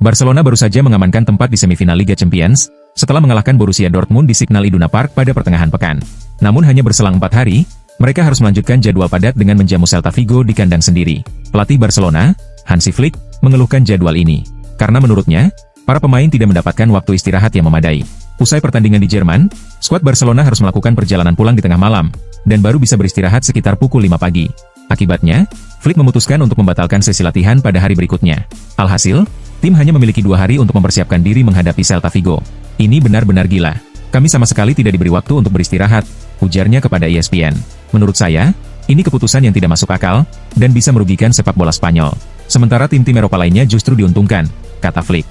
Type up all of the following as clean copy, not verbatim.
Barcelona baru saja mengamankan tempat di semifinal Liga Champions, setelah mengalahkan Borussia Dortmund di Signal Iduna Park pada pertengahan pekan. Namun hanya berselang 4 hari, mereka harus melanjutkan jadwal padat dengan menjamu Celta Vigo di kandang sendiri. Pelatih Barcelona, Hansi Flick, mengeluhkan jadwal ini. Karena menurutnya, para pemain tidak mendapatkan waktu istirahat yang memadai. Usai pertandingan di Jerman, skuad Barcelona harus melakukan perjalanan pulang di tengah malam, dan baru bisa beristirahat sekitar pukul 5 pagi. Akibatnya, Flick memutuskan untuk membatalkan sesi latihan pada hari berikutnya. Alhasil, tim hanya memiliki 2 hari untuk mempersiapkan diri menghadapi Celta Vigo. Ini benar-benar gila. Kami sama sekali tidak diberi waktu untuk beristirahat, ujarnya kepada ESPN. Menurut saya, ini keputusan yang tidak masuk akal, dan bisa merugikan sepak bola Spanyol. Sementara tim-tim Eropa lainnya justru diuntungkan, kata Flick.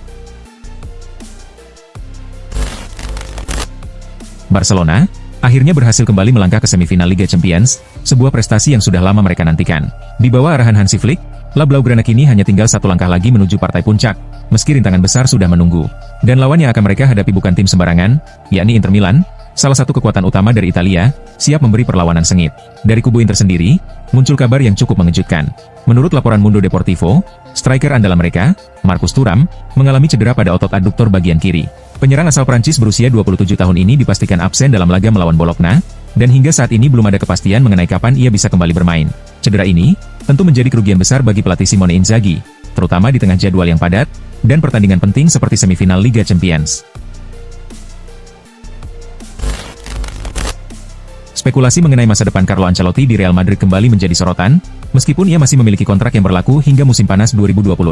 Barcelona akhirnya berhasil kembali melangkah ke semifinal Liga Champions, sebuah prestasi yang sudah lama mereka nantikan. Di bawah arahan Hansi Flick, La Blaugrana kini hanya tinggal 1 langkah lagi menuju partai puncak, meski rintangan besar sudah menunggu. Dan lawan yang akan mereka hadapi bukan tim sembarangan, yakni Inter Milan, salah satu kekuatan utama dari Italia, siap memberi perlawanan sengit. Dari kubu Inter sendiri, muncul kabar yang cukup mengejutkan. Menurut laporan Mundo Deportivo, striker andalan mereka, Marcus Thuram, mengalami cedera pada otot aduktor bagian kiri. Penyerang asal Prancis berusia 27 tahun ini dipastikan absen dalam laga melawan Bologna, dan hingga saat ini belum ada kepastian mengenai kapan ia bisa kembali bermain. Cedera ini tentu menjadi kerugian besar bagi pelatih Simone Inzaghi, terutama di tengah jadwal yang padat dan pertandingan penting seperti semifinal Liga Champions. Spekulasi mengenai masa depan Carlo Ancelotti di Real Madrid kembali menjadi sorotan, meskipun ia masih memiliki kontrak yang berlaku hingga musim panas 2026.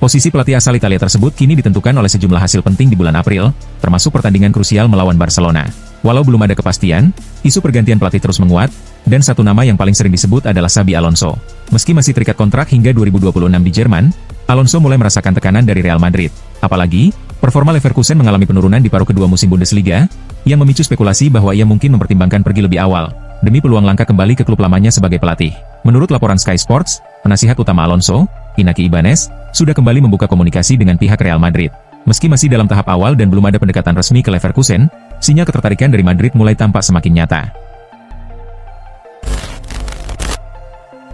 Posisi pelatih asal Italia tersebut kini ditentukan oleh sejumlah hasil penting di bulan April, termasuk pertandingan krusial melawan Barcelona. Walau belum ada kepastian, isu pergantian pelatih terus menguat, dan satu nama yang paling sering disebut adalah Xabi Alonso. Meski masih terikat kontrak hingga 2026 di Jerman, Alonso mulai merasakan tekanan dari Real Madrid. Apalagi, performa Leverkusen mengalami penurunan di paruh kedua musim Bundesliga, yang memicu spekulasi bahwa ia mungkin mempertimbangkan pergi lebih awal, demi peluang langkah kembali ke klub lamanya sebagai pelatih. Menurut laporan Sky Sports, penasihat utama Alonso, Iñaki Ibanez, sudah kembali membuka komunikasi dengan pihak Real Madrid. Meski masih dalam tahap awal dan belum ada pendekatan resmi ke Leverkusen, sinyal ketertarikan dari Madrid mulai tampak semakin nyata.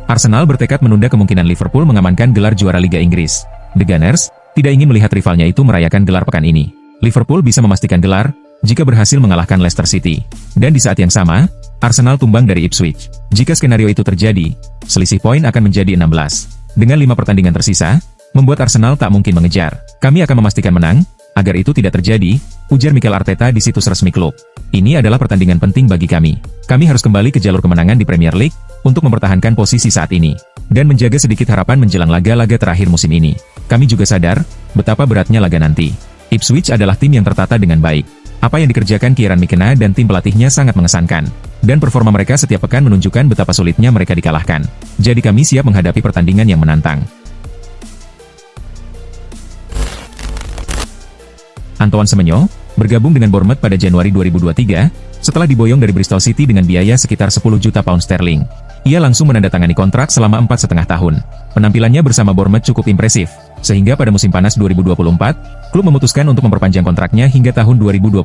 Arsenal bertekad menunda kemungkinan Liverpool mengamankan gelar juara Liga Inggris. The Gunners tidak ingin melihat rivalnya itu merayakan gelar pekan ini. Liverpool bisa memastikan gelar jika berhasil mengalahkan Leicester City. Dan di saat yang sama, Arsenal tumbang dari Ipswich. Jika skenario itu terjadi, selisih poin akan menjadi 16. Dengan 5 pertandingan tersisa, membuat Arsenal tak mungkin mengejar. Kami akan memastikan menang, agar itu tidak terjadi, ujar Mikel Arteta di situs resmi klub. Ini adalah pertandingan penting bagi kami. Kami harus kembali ke jalur kemenangan di Premier League, untuk mempertahankan posisi saat ini, dan menjaga sedikit harapan menjelang laga-laga terakhir musim ini. Kami juga sadar, betapa beratnya laga nanti. Ipswich adalah tim yang tertata dengan baik. Apa yang dikerjakan Kieran McKenna dan tim pelatihnya sangat mengesankan. Dan performa mereka setiap pekan menunjukkan betapa sulitnya mereka dikalahkan. Jadi kami siap menghadapi pertandingan yang menantang. Antoine Semenyo bergabung dengan Bournemouth pada Januari 2023, setelah diboyong dari Bristol City dengan biaya sekitar 10 juta pound sterling. Ia langsung menandatangani kontrak selama 4,5 tahun. Penampilannya bersama Bournemouth cukup impresif, sehingga pada musim panas 2024, klub memutuskan untuk memperpanjang kontraknya hingga tahun 2029.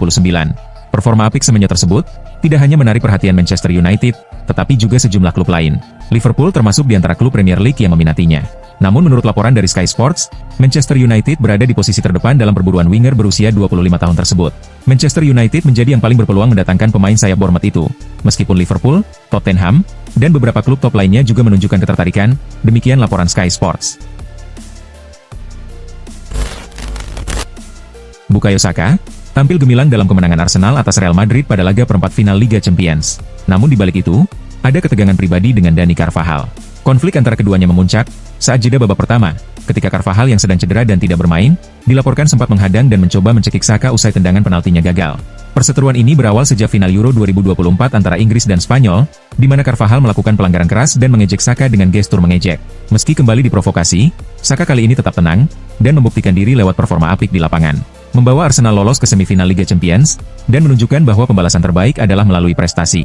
Performa apik Semenyo tersebut tidak hanya menarik perhatian Manchester United, tetapi juga sejumlah klub lain. Liverpool termasuk di antara klub Premier League yang meminatinya. Namun menurut laporan dari Sky Sports, Manchester United berada di posisi terdepan dalam perburuan winger berusia 25 tahun tersebut. Manchester United menjadi yang paling berpeluang mendatangkan pemain sayap Bournemouth itu. Meskipun Liverpool, Tottenham, dan beberapa klub top lainnya juga menunjukkan ketertarikan, demikian laporan Sky Sports. Bukayo Saka tampil gemilang dalam kemenangan Arsenal atas Real Madrid pada laga perempat final Liga Champions. Namun di balik itu, ada ketegangan pribadi dengan Dani Carvajal. Konflik antara keduanya memuncak saat jeda babak pertama, ketika Carvajal yang sedang cedera dan tidak bermain, dilaporkan sempat menghadang dan mencoba mencekik Saka usai tendangan penaltinya gagal. Perseteruan ini berawal sejak final Euro 2024 antara Inggris dan Spanyol, di mana Carvajal melakukan pelanggaran keras dan mengejek Saka dengan gestur mengejek. Meski kembali diprovokasi, Saka kali ini tetap tenang, dan membuktikan diri lewat performa apik di lapangan. Membawa Arsenal lolos ke semifinal Liga Champions, dan menunjukkan bahwa pembalasan terbaik adalah melalui prestasi.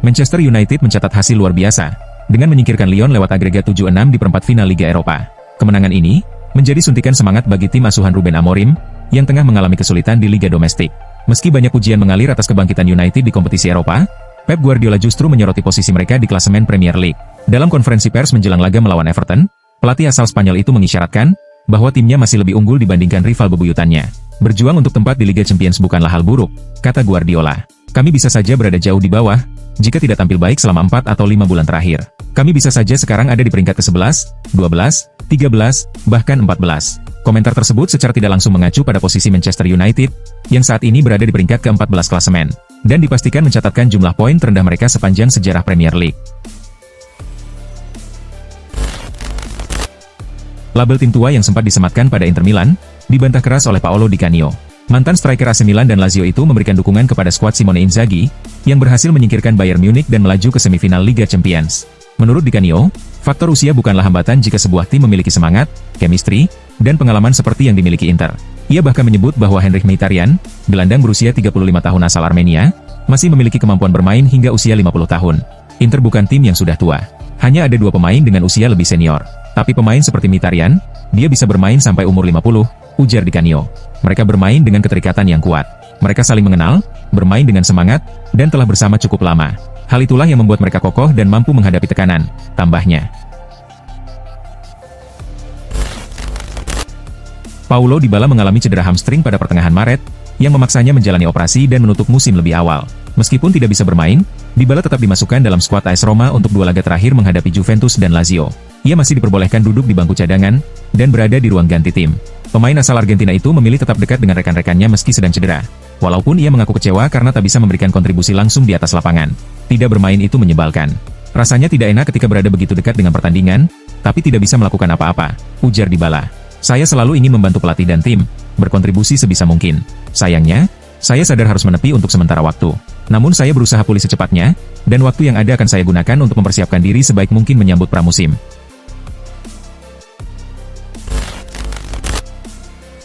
Manchester United mencatat hasil luar biasa, dengan menyingkirkan Lyon lewat agregat 7-6 di perempat final Liga Eropa. Kemenangan ini menjadi suntikan semangat bagi tim asuhan Ruben Amorim, yang tengah mengalami kesulitan di Liga Domestik. Meski banyak pujian mengalir atas kebangkitan United di kompetisi Eropa, Pep Guardiola justru menyoroti posisi mereka di klasemen Premier League. Dalam konferensi pers menjelang laga melawan Everton, pelatih asal Spanyol itu mengisyaratkan bahwa timnya masih lebih unggul dibandingkan rival bebuyutannya. Berjuang untuk tempat di Liga Champions bukanlah hal buruk, kata Guardiola. Kami bisa saja berada jauh di bawah, jika tidak tampil baik selama 4 atau 5 bulan terakhir. Kami bisa saja sekarang ada di peringkat ke-11, 12, 13, bahkan 14. Komentar tersebut secara tidak langsung mengacu pada posisi Manchester United, yang saat ini berada di peringkat ke-14 klasemen, dan dipastikan mencatatkan jumlah poin terendah mereka sepanjang sejarah Premier League. Label tim tua yang sempat disematkan pada Inter Milan, dibantah keras oleh Paolo Di Canio. Mantan striker AC Milan dan Lazio itu memberikan dukungan kepada skuad Simone Inzaghi, yang berhasil menyingkirkan Bayern Munich dan melaju ke semifinal Liga Champions. Menurut Di Canio, faktor usia bukanlah hambatan jika sebuah tim memiliki semangat, chemistry, dan pengalaman seperti yang dimiliki Inter. Ia bahkan menyebut bahwa Henrikh Mkhitaryan, gelandang berusia 35 tahun asal Armenia, masih memiliki kemampuan bermain hingga usia 50 tahun. Inter bukan tim yang sudah tua. Hanya ada 2 pemain dengan usia lebih senior. Tapi pemain seperti Mkhitaryan, dia bisa bermain sampai umur 50, ujar Di Canio. Mereka bermain dengan keterikatan yang kuat. Mereka saling mengenal, bermain dengan semangat, dan telah bersama cukup lama. Hal itulah yang membuat mereka kokoh dan mampu menghadapi tekanan, tambahnya. Paulo Dybala mengalami cedera hamstring pada pertengahan Maret, yang memaksanya menjalani operasi dan menutup musim lebih awal. Meskipun tidak bisa bermain, Dybala tetap dimasukkan dalam skuad AS Roma untuk 2 laga terakhir menghadapi Juventus dan Lazio. Ia masih diperbolehkan duduk di bangku cadangan, dan berada di ruang ganti tim. Pemain asal Argentina itu memilih tetap dekat dengan rekan-rekannya meski sedang cedera. Walaupun ia mengaku kecewa karena tak bisa memberikan kontribusi langsung di atas lapangan. Tidak bermain itu menyebalkan. Rasanya tidak enak ketika berada begitu dekat dengan pertandingan, tapi tidak bisa melakukan apa-apa, ujar Dybala. Saya selalu ingin membantu pelatih dan tim, berkontribusi sebisa mungkin. Sayangnya, saya sadar harus menepi untuk sementara waktu. Namun saya berusaha pulih secepatnya, dan waktu yang ada akan saya gunakan untuk mempersiapkan diri sebaik mungkin menyambut pramusim.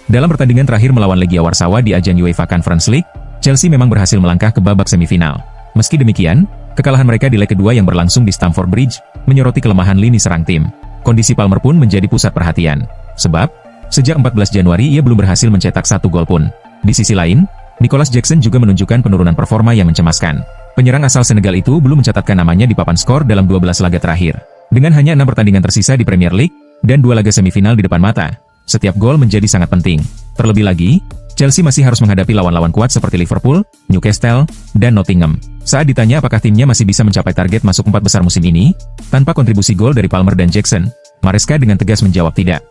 Dalam pertandingan terakhir melawan Legia Warsawa di ajang UEFA Conference League, Chelsea memang berhasil melangkah ke babak semifinal. Meski demikian, kekalahan mereka di leg kedua yang berlangsung di Stamford Bridge, menyoroti kelemahan lini serang tim. Kondisi Palmer pun menjadi pusat perhatian. Sebab, sejak 14 Januari ia belum berhasil mencetak 1 gol pun. Di sisi lain, Nicholas Jackson juga menunjukkan penurunan performa yang mencemaskan. Penyerang asal Senegal itu belum mencatatkan namanya di papan skor dalam 12 laga terakhir. Dengan hanya 6 pertandingan tersisa di Premier League, dan 2 laga semifinal di depan mata, setiap gol menjadi sangat penting. Terlebih lagi, Chelsea masih harus menghadapi lawan-lawan kuat seperti Liverpool, Newcastle, dan Nottingham. Saat ditanya apakah timnya masih bisa mencapai target masuk 4 besar musim ini, tanpa kontribusi gol dari Palmer dan Jackson, Maresca dengan tegas menjawab tidak.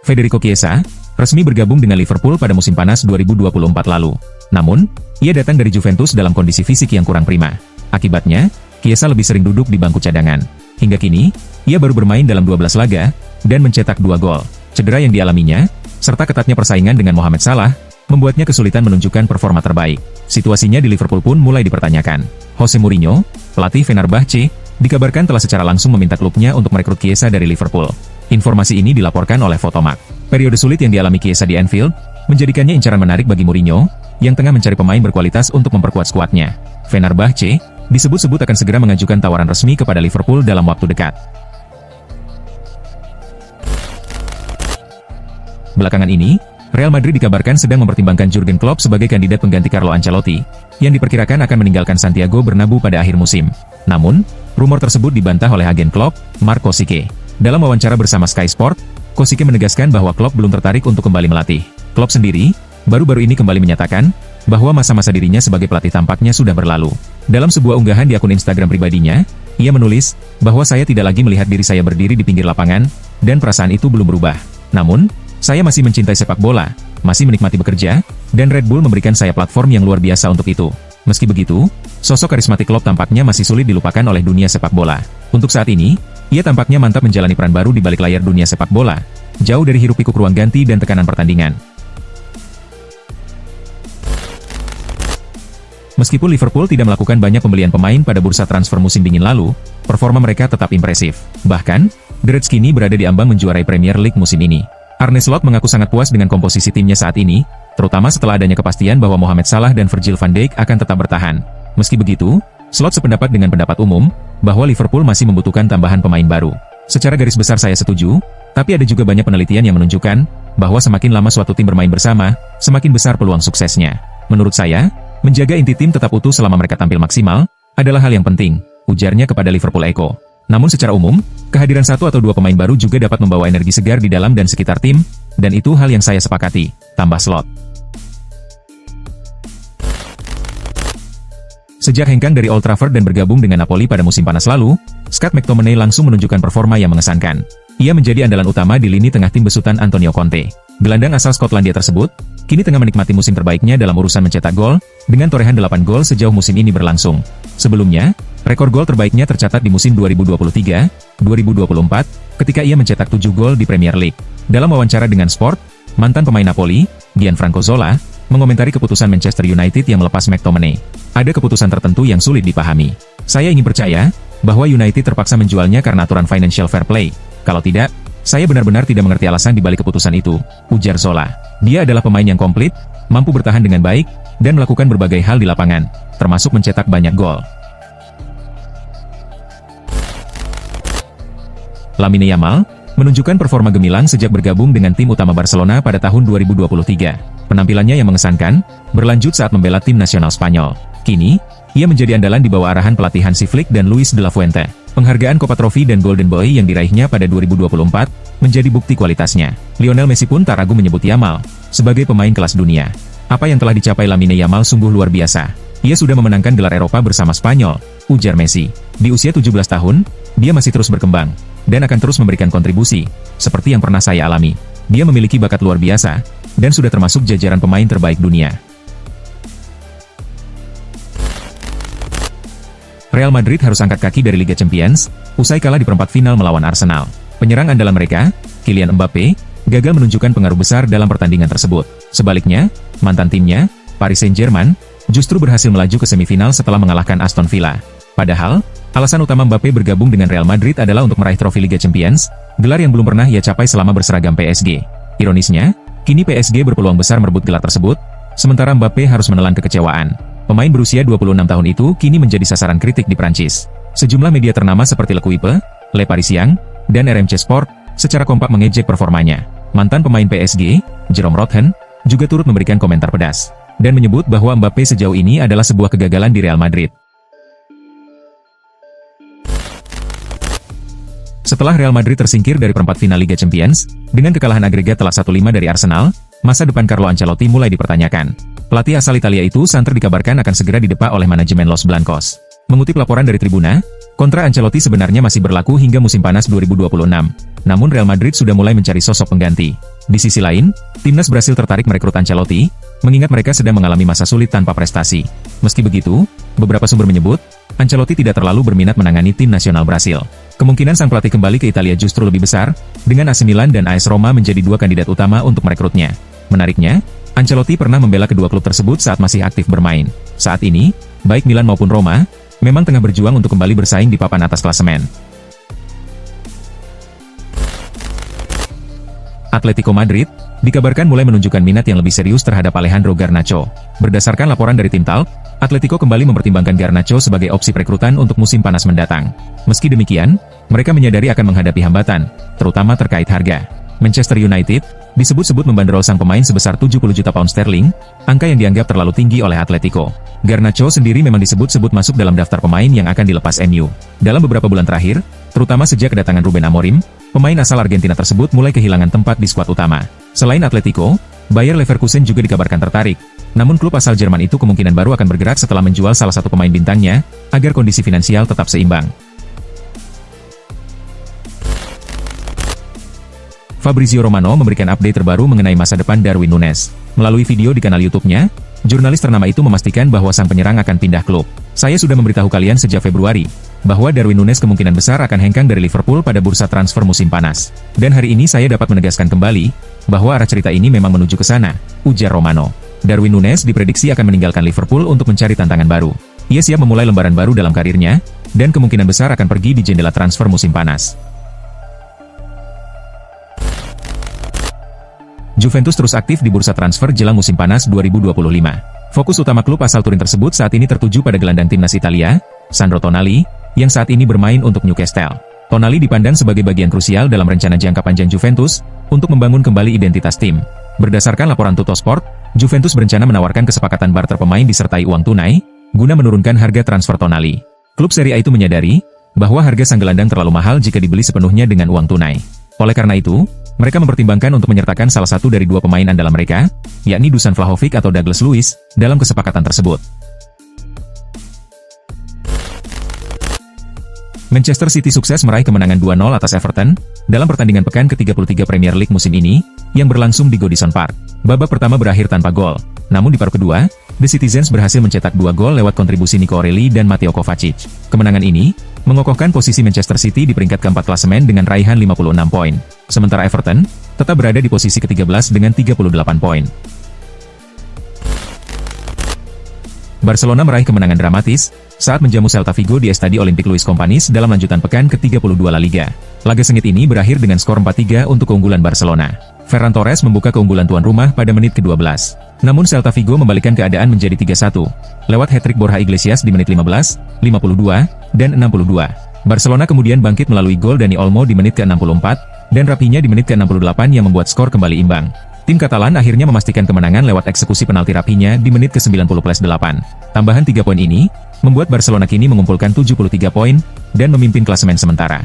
Federico Chiesa resmi bergabung dengan Liverpool pada musim panas 2024 lalu. Namun, ia datang dari Juventus dalam kondisi fisik yang kurang prima. Akibatnya, Chiesa lebih sering duduk di bangku cadangan. Hingga kini, ia baru bermain dalam 12 laga, dan mencetak 2 gol. Cedera yang dialaminya, serta ketatnya persaingan dengan Mohamed Salah, membuatnya kesulitan menunjukkan performa terbaik. Situasinya di Liverpool pun mulai dipertanyakan. Jose Mourinho, pelatih Fenerbahce, dikabarkan telah secara langsung meminta klubnya untuk merekrut Chiesa dari Liverpool. Informasi ini dilaporkan oleh Fotomac. Periode sulit yang dialami Chiesa di Anfield, menjadikannya incaran menarik bagi Mourinho, yang tengah mencari pemain berkualitas untuk memperkuat skuadnya. Fenerbahce disebut-sebut akan segera mengajukan tawaran resmi kepada Liverpool dalam waktu dekat. Belakangan ini, Real Madrid dikabarkan sedang mempertimbangkan Jurgen Klopp sebagai kandidat pengganti Carlo Ancelotti, yang diperkirakan akan meninggalkan Santiago Bernabeu pada akhir musim. Namun, rumor tersebut dibantah oleh agen Klopp, Mark Kosike. Dalam wawancara bersama Sky Sport, Kosike menegaskan bahwa Klopp belum tertarik untuk kembali melatih. Klopp sendiri, baru-baru ini kembali menyatakan, bahwa masa-masa dirinya sebagai pelatih tampaknya sudah berlalu. Dalam sebuah unggahan di akun Instagram pribadinya, ia menulis, bahwa saya tidak lagi melihat diri saya berdiri di pinggir lapangan, dan perasaan itu belum berubah. Namun, saya masih mencintai sepak bola, masih menikmati bekerja, dan Red Bull memberikan saya platform yang luar biasa untuk itu. Meski begitu, sosok karismatik Klopp tampaknya masih sulit dilupakan oleh dunia sepak bola. Untuk saat ini, ia tampaknya mantap menjalani peran baru di balik layar dunia sepak bola, jauh dari hiruk-pikuk ruang ganti dan tekanan pertandingan. Meskipun Liverpool tidak melakukan banyak pembelian pemain pada bursa transfer musim dingin lalu, performa mereka tetap impresif. Bahkan, The Reds kini berada di ambang menjuarai Premier League musim ini. Arne Slot mengaku sangat puas dengan komposisi timnya saat ini, terutama setelah adanya kepastian bahwa Mohamed Salah dan Virgil van Dijk akan tetap bertahan. Meski begitu, Slot sependapat dengan pendapat umum, bahwa Liverpool masih membutuhkan tambahan pemain baru. Secara garis besar saya setuju, tapi ada juga banyak penelitian yang menunjukkan, bahwa semakin lama suatu tim bermain bersama, semakin besar peluang suksesnya. Menurut saya, menjaga inti tim tetap utuh selama mereka tampil maksimal, adalah hal yang penting, ujarnya kepada Liverpool Echo. Namun secara umum, kehadiran satu atau dua pemain baru juga dapat membawa energi segar di dalam dan sekitar tim, dan itu hal yang saya sepakati, tambah Slot. Sejak hengkang dari Old Trafford dan bergabung dengan Napoli pada musim panas lalu, Scott McTominay langsung menunjukkan performa yang mengesankan. Ia menjadi andalan utama di lini tengah tim besutan Antonio Conte. Gelandang asal Skotlandia tersebut, kini tengah menikmati musim terbaiknya dalam urusan mencetak gol, dengan torehan 8 gol sejauh musim ini berlangsung. Sebelumnya, rekor gol terbaiknya tercatat di musim 2023-2024, ketika ia mencetak 7 gol di Premier League. Dalam wawancara dengan Sport, mantan pemain Napoli, Gianfranco Zola, mengomentari keputusan Manchester United yang melepas McTominay. Ada keputusan tertentu yang sulit dipahami. Saya ingin percaya bahwa United terpaksa menjualnya karena aturan financial fair play. Kalau tidak, saya benar-benar tidak mengerti alasan dibalik keputusan itu, ujar Zola. Dia adalah pemain yang komplit, mampu bertahan dengan baik, dan melakukan berbagai hal di lapangan, termasuk mencetak banyak gol. Lamine Yamal menunjukkan performa gemilang sejak bergabung dengan tim utama Barcelona pada tahun 2023. Penampilannya yang mengesankan, berlanjut saat membela tim nasional Spanyol. Kini, ia menjadi andalan di bawah arahan pelatih Hansi Flick dan Luis de la Fuente. Penghargaan Copa Trophy dan Golden Boy yang diraihnya pada 2024, menjadi bukti kualitasnya. Lionel Messi pun tak ragu menyebut Yamal sebagai pemain kelas dunia. Apa yang telah dicapai Lamine Yamal sungguh luar biasa. Ia sudah memenangkan gelar Eropa bersama Spanyol, ujar Messi. Di usia 17 tahun, dia masih terus berkembang, dan akan terus memberikan kontribusi, seperti yang pernah saya alami. Dia memiliki bakat luar biasa, dan sudah termasuk jajaran pemain terbaik dunia. Real Madrid harus angkat kaki dari Liga Champions, usai kalah di perempat final melawan Arsenal. Penyerang andalan mereka, Kylian Mbappe, gagal menunjukkan pengaruh besar dalam pertandingan tersebut. Sebaliknya, mantan timnya, Paris Saint-Germain, justru berhasil melaju ke semifinal setelah mengalahkan Aston Villa. Padahal, alasan utama Mbappe bergabung dengan Real Madrid adalah untuk meraih trofi Liga Champions, gelar yang belum pernah ia capai selama berseragam PSG. Ironisnya, kini PSG berpeluang besar merebut gelar tersebut, sementara Mbappe harus menelan kekecewaan. Pemain berusia 26 tahun itu kini menjadi sasaran kritik di Prancis. Sejumlah media ternama seperti L'Equipe, Le Parisien, dan RMC Sport, secara kompak mengejek performanya. Mantan pemain PSG, Jerome Rotten, juga turut memberikan komentar pedas, dan menyebut bahwa Mbappe sejauh ini adalah sebuah kegagalan di Real Madrid. Setelah Real Madrid tersingkir dari perempat final Liga Champions, dengan kekalahan agregat telak 1-5 dari Arsenal, masa depan Carlo Ancelotti mulai dipertanyakan. Pelatih asal Italia itu santer dikabarkan akan segera didepak oleh manajemen Los Blancos. Mengutip laporan dari Tribuna, kontrak Ancelotti sebenarnya masih berlaku hingga musim panas 2026. Namun Real Madrid sudah mulai mencari sosok pengganti. Di sisi lain, timnas Brasil tertarik merekrut Ancelotti, mengingat mereka sedang mengalami masa sulit tanpa prestasi. Meski begitu, beberapa sumber menyebut, Ancelotti tidak terlalu berminat menangani tim nasional Brasil. Kemungkinan sang pelatih kembali ke Italia justru lebih besar, dengan AC Milan dan AS Roma menjadi dua kandidat utama untuk merekrutnya. Menariknya, Ancelotti pernah membela kedua klub tersebut saat masih aktif bermain. Saat ini, baik Milan maupun Roma, memang tengah berjuang untuk kembali bersaing di papan atas klasemen. Atletico Madrid, dikabarkan mulai menunjukkan minat yang lebih serius terhadap Alejandro Garnacho. Berdasarkan laporan dari tim Talk, Atletico kembali mempertimbangkan Garnacho sebagai opsi perekrutan untuk musim panas mendatang. Meski demikian, mereka menyadari akan menghadapi hambatan, terutama terkait harga. Manchester United disebut-sebut membanderol sang pemain sebesar 70 juta pound sterling, angka yang dianggap terlalu tinggi oleh Atletico. Garnacho sendiri memang disebut-sebut masuk dalam daftar pemain yang akan dilepas MU. Dalam beberapa bulan terakhir, terutama sejak kedatangan Ruben Amorim, pemain asal Argentina tersebut mulai kehilangan tempat di skuad utama. Selain Atletico, Bayer Leverkusen juga dikabarkan tertarik. Namun klub asal Jerman itu kemungkinan baru akan bergerak setelah menjual salah satu pemain bintangnya, agar kondisi finansial tetap seimbang. Fabrizio Romano memberikan update terbaru mengenai masa depan Darwin Núñez. Melalui video di kanal YouTube-nya, jurnalis ternama itu memastikan bahwa sang penyerang akan pindah klub. Saya sudah memberitahu kalian sejak Februari, bahwa Darwin Núñez kemungkinan besar akan hengkang dari Liverpool pada bursa transfer musim panas. Dan hari ini saya dapat menegaskan kembali, bahwa arah cerita ini memang menuju ke sana, ujar Romano. Darwin Núñez diprediksi akan meninggalkan Liverpool untuk mencari tantangan baru. Ia siap memulai lembaran baru dalam karirnya, dan kemungkinan besar akan pergi di jendela transfer musim panas. Juventus terus aktif di bursa transfer jelang musim panas 2025. Fokus utama klub asal Turin tersebut saat ini tertuju pada gelandang timnas Italia, Sandro Tonali, yang saat ini bermain untuk Newcastle. Tonali dipandang sebagai bagian krusial dalam rencana jangka panjang Juventus untuk membangun kembali identitas tim. Berdasarkan laporan Tuttosport, Juventus berencana menawarkan kesepakatan barter pemain disertai uang tunai, guna menurunkan harga transfer Tonali. Klub Serie A itu menyadari bahwa harga sang gelandang terlalu mahal jika dibeli sepenuhnya dengan uang tunai. Oleh karena itu, mereka mempertimbangkan untuk menyertakan salah satu dari dua pemain andalan mereka, yakni Dusan Vlahovic atau Douglas Luiz, dalam kesepakatan tersebut. Manchester City sukses meraih kemenangan 2-0 atas Everton dalam pertandingan pekan ke-33 Premier League musim ini yang berlangsung di Goodison Park. Babak pertama berakhir tanpa gol, namun di paruh kedua, The Citizens berhasil mencetak 2 gol lewat kontribusi Nico O'Reilly dan Mateo Kovacic. Kemenangan ini mengokohkan posisi Manchester City di peringkat keempat klasemen dengan raihan 56 poin, sementara Everton tetap berada di posisi ke-13 dengan 38 poin. Barcelona meraih kemenangan dramatis saat menjamu Celta Vigo di Estadio Olímpic Luis Companys dalam lanjutan pekan ke-32 La Liga. Laga sengit ini berakhir dengan skor 4-3 untuk keunggulan Barcelona. Ferran Torres membuka keunggulan tuan rumah pada menit ke-12. Namun Celta Vigo membalikkan keadaan menjadi 3-1 lewat hat-trick Borja Iglesias di menit 15, 52, dan 62. Barcelona kemudian bangkit melalui gol Dani Olmo di menit ke-64 dan Rafinha di menit ke-68 yang membuat skor kembali imbang. Tim Katalan akhirnya memastikan kemenangan lewat eksekusi penalti Rafinha di menit ke-90+8. Tambahan 3 poin ini membuat Barcelona kini mengumpulkan 73 poin dan memimpin klasemen sementara.